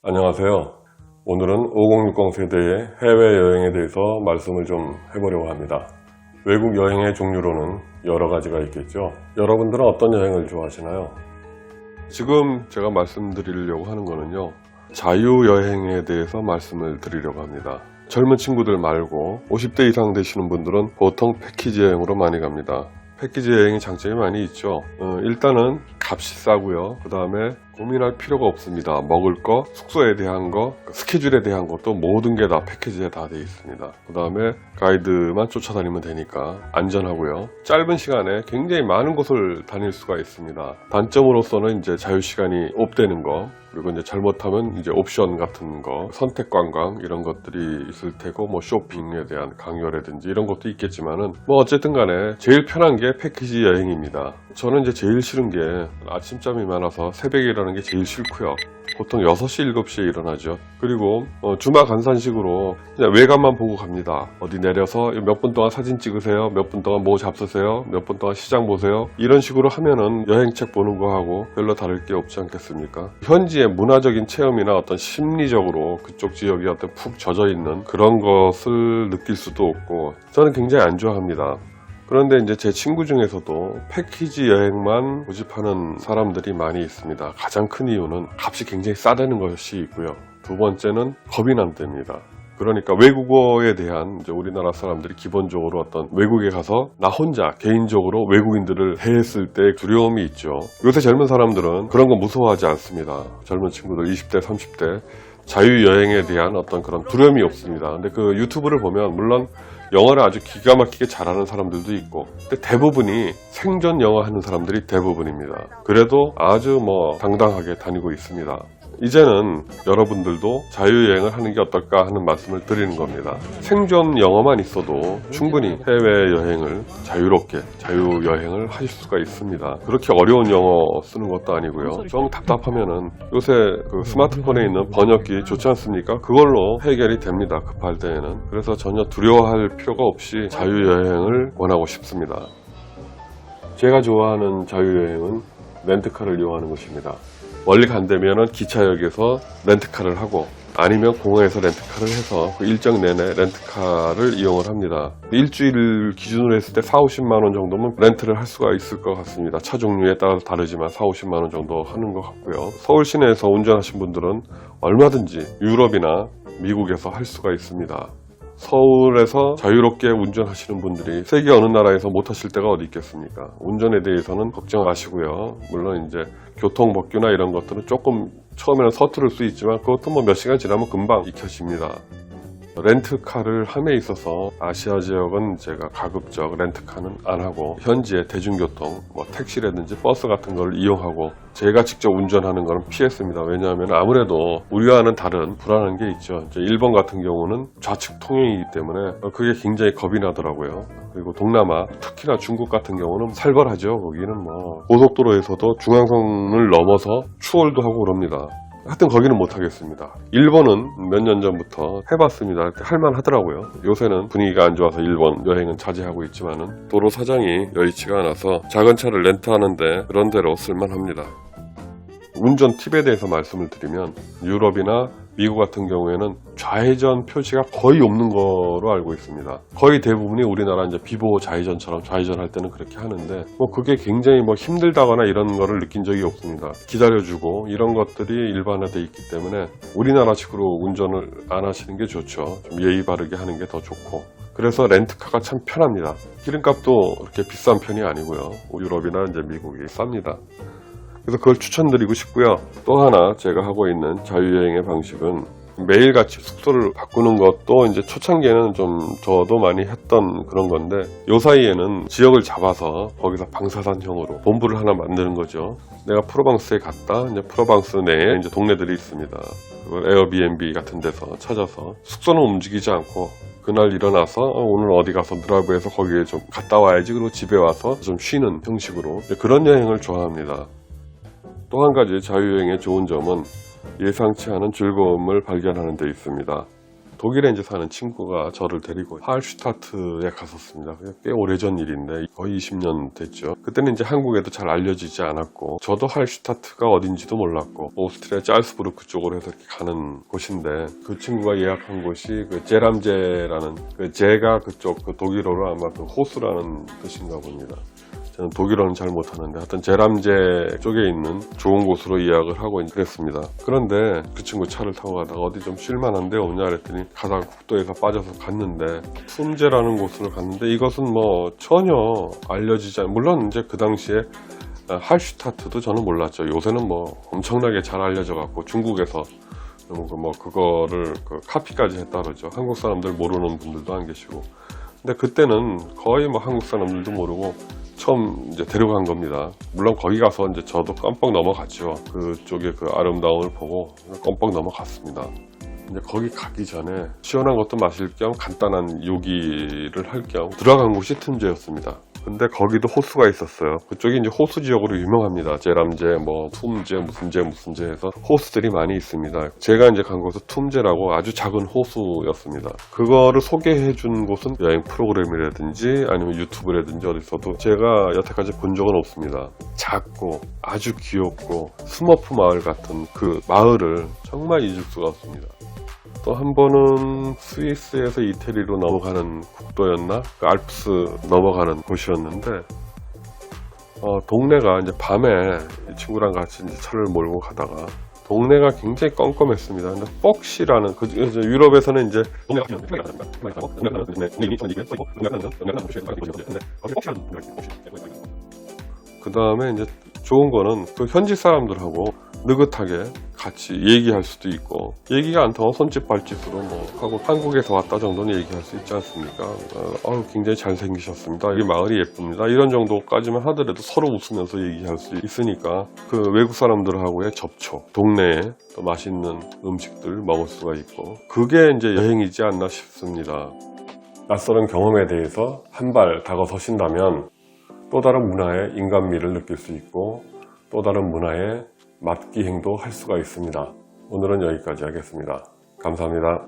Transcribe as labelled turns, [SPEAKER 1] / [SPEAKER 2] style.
[SPEAKER 1] 안녕하세요. 오늘은 5060 세대의 해외여행에 대해서 말씀을 좀 해보려고 합니다. 외국 여행의 종류로는 여러 가지가 있겠죠. 여러분들은 어떤 여행을 좋아하시나요? 지금 제가 말씀드리려고 하는 거는요, 자유여행에 대해서 말씀을 드리려고 합니다. 젊은 친구들 말고 50대 이상 되시는 분들은 보통 패키지 여행으로 많이 갑니다. 패키지 여행의 장점이 많이 있죠. 일단은 값이 싸고요. 그 다음에 고민할 필요가 없습니다. 먹을 거, 숙소에 대한 거, 스케줄에 대한 것도 모든 게 다 패키지에 다 되어 있습니다. 그 다음에 가이드만 쫓아다니면 되니까 안전하고요. 짧은 시간에 굉장히 많은 곳을 다닐 수가 있습니다. 단점으로서는 이제 자유시간이 옵되는 거, 그리고 이제 잘못하면 이제 옵션 같은 거, 선택 관광 이런 것들이 있을 테고, 뭐 쇼핑에 대한 강요라든지 이런 것도 있겠지만은 뭐 어쨌든 간에 제일 편한 게 패키지 여행입니다. 저는 이제 제일 싫은 게 아침잠이 많아서 새벽에 일어나는 게 제일 싫고요. 보통 6시, 7시에 일어나죠. 그리고 주말 간산식으로 그냥 외관만 보고 갑니다. 어디 내려서 몇 분 동안 사진 찍으세요, 몇 분 동안 뭐 잡수세요, 몇 분 동안 시장 보세요, 이런 식으로 하면은 여행책 보는 거하고 별로 다를 게 없지 않겠습니까? 현지의 문화적인 체험이나 어떤 심리적으로 그쪽 지역에 어떤 푹 젖어 있는 그런 것을 느낄 수도 없고, 저는 굉장히 안 좋아합니다. 그런데 이제 제 친구 중에서도 패키지 여행만 고집하는 사람들이 많이 있습니다. 가장 큰 이유는 값이 굉장히 싸다는 것이 있고요. 두 번째는 겁이 난답니다. 그러니까 외국어에 대한 이제 우리나라 사람들이 기본적으로 어떤 외국에 가서 나 혼자 개인적으로 외국인들을 대했을 때 두려움이 있죠. 요새 젊은 사람들은 그런 거 무서워하지 않습니다. 젊은 친구들 20대, 30대 자유여행에 대한 어떤 그런 두려움이 없습니다. 근데 그 유튜브를 보면 물론 영어를 아주 기가 막히게 잘하는 사람들도 있고, 근데 대부분이 생존 영어 하는 사람들이 대부분입니다. 그래도 아주 뭐 당당하게 다니고 있습니다. 이제는 여러분들도 자유여행을 하는 게 어떨까 하는 말씀을 드리는 겁니다. 생존 영어만 있어도 충분히 해외여행을 자유롭게 자유여행을 하실 수가 있습니다. 그렇게 어려운 영어 쓰는 것도 아니고요. 좀 답답하면은 요새 그 스마트폰에 있는 번역기 좋지 않습니까? 그걸로 해결이 됩니다. 급할 때에는. 그래서 전혀 두려워할 필요가 없이 자유여행을 원하고 싶습니다. 제가 좋아하는 자유여행은 렌트카를 이용하는 것입니다. 멀리 간다면은 기차역에서 렌트카를 하고, 아니면 공항에서 렌트카를 해서 그 일정 내내 렌트카를 이용을 합니다. 일주일 기준으로 했을 때 40~50만원 정도면 렌트를 할 수가 있을 것 같습니다. 차 종류에 따라서 다르지만 40~50만원 정도 하는 것 같고요. 서울 시내에서 운전하신 분들은 얼마든지 유럽이나 미국에서 할 수가 있습니다. 서울에서 자유롭게 운전하시는 분들이 세계 어느 나라에서 못 하실 때가 어디 있겠습니까? 운전에 대해서는 걱정 마시고요. 물론 이제 교통법규나 이런 것들은 조금 처음에는 서투를 수 있지만 그것도 뭐 몇 시간 지나면 금방 익혀집니다. 렌트카를 함에 있어서 아시아 지역은 제가 가급적 렌트카는 안 하고 현지의 대중교통, 뭐 택시라든지 버스 같은 걸 이용하고 제가 직접 운전하는 거는 피했습니다. 왜냐하면 아무래도 우리와는 다른 불안한 게 있죠. 이제 일본 같은 경우는 좌측 통행이기 때문에 그게 굉장히 겁이 나더라고요. 그리고 동남아, 특히나 중국 같은 경우는 살벌하죠. 거기는 뭐 고속도로에서도 중앙선을 넘어서 추월도 하고 그럽니다. 하여튼 거기는 못하겠습니다. 일본은 몇 년 전부터 해봤습니다. 할만 하더라고요. 요새는 분위기가 안 좋아서 일본 여행은 자제하고 있지만은 도로 사정이 여의치가 않아서 작은 차를 렌트하는데 그런 데로 쓸만합니다. 운전 팁에 대해서 말씀을 드리면, 유럽이나 미국 같은 경우에는 좌회전 표시가 거의 없는 거로 알고 있습니다. 거의 대부분이 우리나라 이제 비보호 좌회전처럼 좌회전할 때는 그렇게 하는데, 뭐 그게 굉장히 뭐 힘들다거나 이런 거를 느낀 적이 없습니다. 기다려주고 이런 것들이 일반화되어 있기 때문에 우리나라식으로 운전을 안 하시는 게 좋죠. 좀 예의 바르게 하는 게 더 좋고. 그래서 렌트카가 참 편합니다. 기름값도 그렇게 비싼 편이 아니고요. 유럽이나 이제 미국이 쌉니다. 그래서 그걸 추천드리고 싶고요. 또 하나 제가 하고 있는 자유여행의 방식은 매일같이 숙소를 바꾸는 것도 이제 초창기에는 좀 저도 많이 했던 그런 건데, 요 사이에는 지역을 잡아서 거기서 방사선형으로 본부를 하나 만드는 거죠. 내가 프로방스에 갔다, 이제 프로방스 내에 이제 동네들이 있습니다. 그걸 에어비앤비 같은 데서 찾아서 숙소는 움직이지 않고 그날 일어나서 오늘 어디 가서 드라이브해서 거기에 좀 갔다 와야지, 그리고 집에 와서 좀 쉬는 형식으로 그런 여행을 좋아합니다. 또 한 가지 자유여행의 좋은 점은 예상치 않은 즐거움을 발견하는 데 있습니다. 독일에 이제 사는 친구가 저를 데리고 할슈타트에 갔었습니다. 꽤 오래전 일인데 거의 20년 됐죠. 그때는 이제 한국에도 잘 알려지지 않았고 저도 할슈타트가 어딘지도 몰랐고 오스트리아 짤스부르크 쪽으로 해서 이렇게 가는 곳인데 그 친구가 예약한 곳이 그 제람제라는 그 제가 그쪽 그 독일어로 아마 그 호수라는 뜻인가 봅니다. 저는 독일어는 잘 못하는데 하여튼 제람제 쪽에 있는 좋은 곳으로 예약을 하고 그랬습니다. 그런데 그 친구 차를 타고 가다가 어디 좀 쉴만한데 없냐 그랬더니 가다가 국도에서 빠져서 갔는데 툼제라는 곳을 갔는데 이것은 뭐 전혀 알려지지 않 물론 이제 그 당시에 할슈타트도 저는 몰랐죠. 요새는 뭐 엄청나게 잘 알려져 갖고 중국에서 뭐 그거를 그 카피까지 했다 그러죠. 한국 사람들 모르는 분들도 안 계시고. 근데 그때는 거의 뭐 한국 사람들도 모르고 처음 이제 데려간 겁니다. 물론 거기 가서 이제 저도 껌뻑 넘어갔죠. 그쪽에 그 아름다움을 보고 껌뻑 넘어갔습니다. 이제 거기 가기 전에 시원한 것도 마실 겸 간단한 요기를 할 겸 들어간 곳이 틈제였습니다. 근데 거기도 호수가 있었어요. 그쪽이 이제 호수 지역으로 유명합니다. 제람제, 뭐 툼제, 무슨 제 해서 호수들이 많이 있습니다. 제가 이제 간 곳은 툼제라고 아주 작은 호수였습니다. 그거를 소개해 준 곳은 여행 프로그램이라든지 아니면 유튜브라든지 어디서도 제가 여태까지 본 적은 없습니다. 작고 아주 귀엽고 스머프 마을 같은 그 마을을 정말 잊을 수가 없습니다. 또 한 번은 스위스에서 이태리로 넘어가는 국도였나? 그 알프스 넘어가는 곳이었는데 동네가 이제 밤에 이 친구랑 같이 이제 차를 몰고 가다가 동네가 굉장히 껌껌했습니다. 근데 뻑시라는 유럽에서는 이제 그 다음에 이제 좋은 거는 그 현지 사람들하고 느긋하게 같이 얘기할 수도 있고 얘기가 안 통하면 손짓 발짓으로 뭐 하고 한국에서 왔다 정도는 얘기할 수 있지 않습니까? 굉장히 잘생기셨습니다. 이 마을이 예쁩니다. 이런 정도까지만 하더라도 서로 웃으면서 얘기할 수 있으니까 그 외국 사람들하고의 접촉, 동네에 또 맛있는 음식들 먹을 수가 있고 그게 이제 여행이지 않나 싶습니다. 낯설은 경험에 대해서 한 발 다가서신다면 또 다른 문화의 인간미를 느낄 수 있고 또 다른 문화의 맞기행도 할 수가 있습니다. 오늘은 여기까지 하겠습니다. 감사합니다.